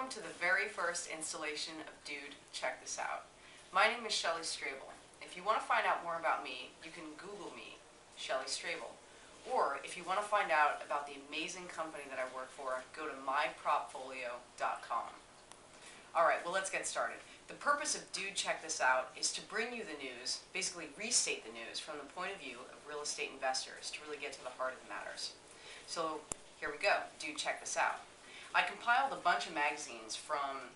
welcome to the very first installation of Dude, Check This Out. My name is Shelly Strabel. If you want to find out more about me, you can Google me, Shelly Strabel. Or if you want to find out about the amazing company that I work for, go to mypropfolio.com. Alright, well, let's get started. The purpose of Dude, Check This Out is to bring you the news, basically restate the news from the point of view of real estate investors to really get to the heart of the matters. So here we go, Dude, check this out. I compiled a bunch of magazines from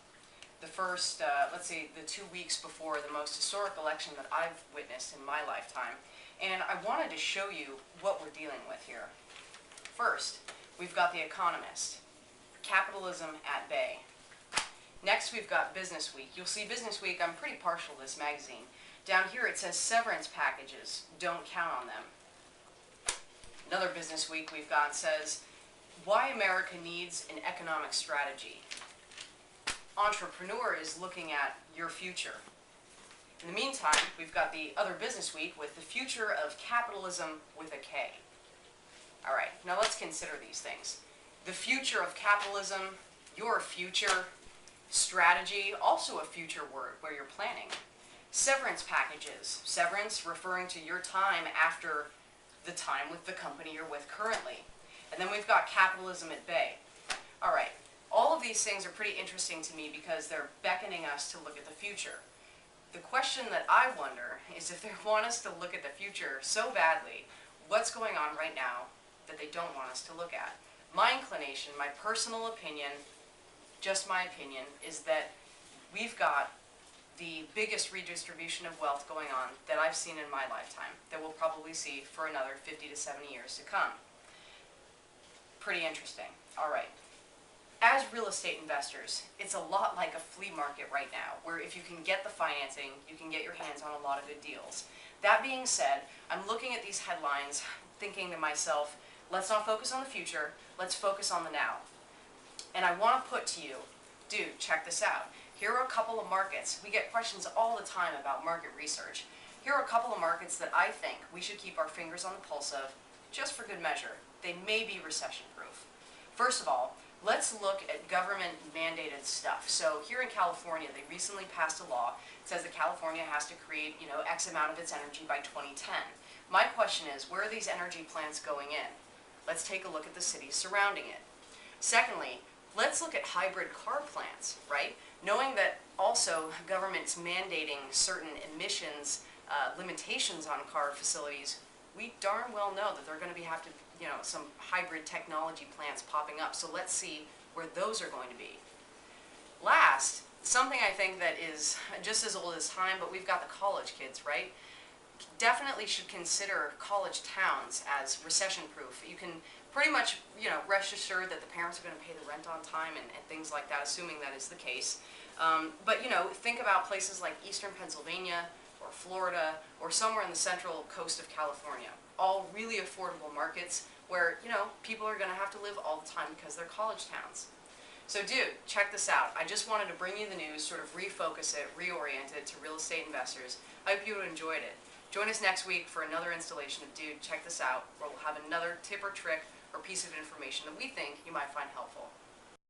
the first, let's say, the 2 weeks before the most historic election that I've witnessed in my lifetime, and I wanted to show you what we're dealing with here. First, we've got The Economist, Capitalism at Bay. Next, we've got Business Week. You'll see Business Week, I'm pretty partial to this magazine. Down here it says severance packages, don't count on them. Another Business Week we've got says, Why America Needs an Economic Strategy. Entrepreneur is looking at your future. In the meantime, we've got the other Business Week with the future of capitalism with a K. Alright, now let's consider these things. The future of capitalism, your future, strategy, also a future word where you're planning. Severance packages, severance referring to your time after the time with the company you're with currently. And then we've got capitalism at bay. Alright, all of these things are pretty interesting to me because they're beckoning us to look at the future. The question that I wonder is if they want us to look at the future so badly, what's going on right now that they don't want us to look at? My inclination, my personal opinion, just my opinion, is that we've got the biggest redistribution of wealth going on that I've seen in my lifetime, that we'll probably see for another 50 to 70 years to come. Pretty interesting. Alright. As real estate investors, it's a lot like a flea market right now, where if you can get the financing, you can get your hands on a lot of good deals. That being said, I'm looking at these headlines, thinking to myself, let's not focus on the future, let's focus on the now. And I want to put to you, dude, check this out. Here are a couple of markets. We get questions all the time about market research. Here are a couple of markets that I think we should keep our fingers on the pulse of, just for good measure. They may be recession-proof. First of all, let's look at government-mandated stuff. So here in California, they recently passed a law that says that California has to create, X amount of its energy by 2010. My question is, where are these energy plants going in? Let's take a look at the cities surrounding it. Secondly, let's look at hybrid car plants, right? Knowing that also government's mandating certain emissions limitations on car facilities, we darn well know that they're going to have to, some hybrid technology plants popping up. So let's see where those are going to be. Last, something I think that is just as old as time, but we've got the college kids, right? Definitely should consider college towns as recession-proof. You can pretty much, rest assured that the parents are going to pay the rent on time and things like that, assuming that is the case. But, think about places like eastern Pennsylvania or Florida or somewhere in the central coast of California. All really affordable markets where, people are going to have to live all the time because they're college towns. So, dude, check this out. I just wanted to bring you the news, sort of refocus it, reorient it to real estate investors. I hope you enjoyed it. Join us next week for another installation of Dude, Check This Out, where we'll have another tip or trick or piece of information that we think you might find helpful.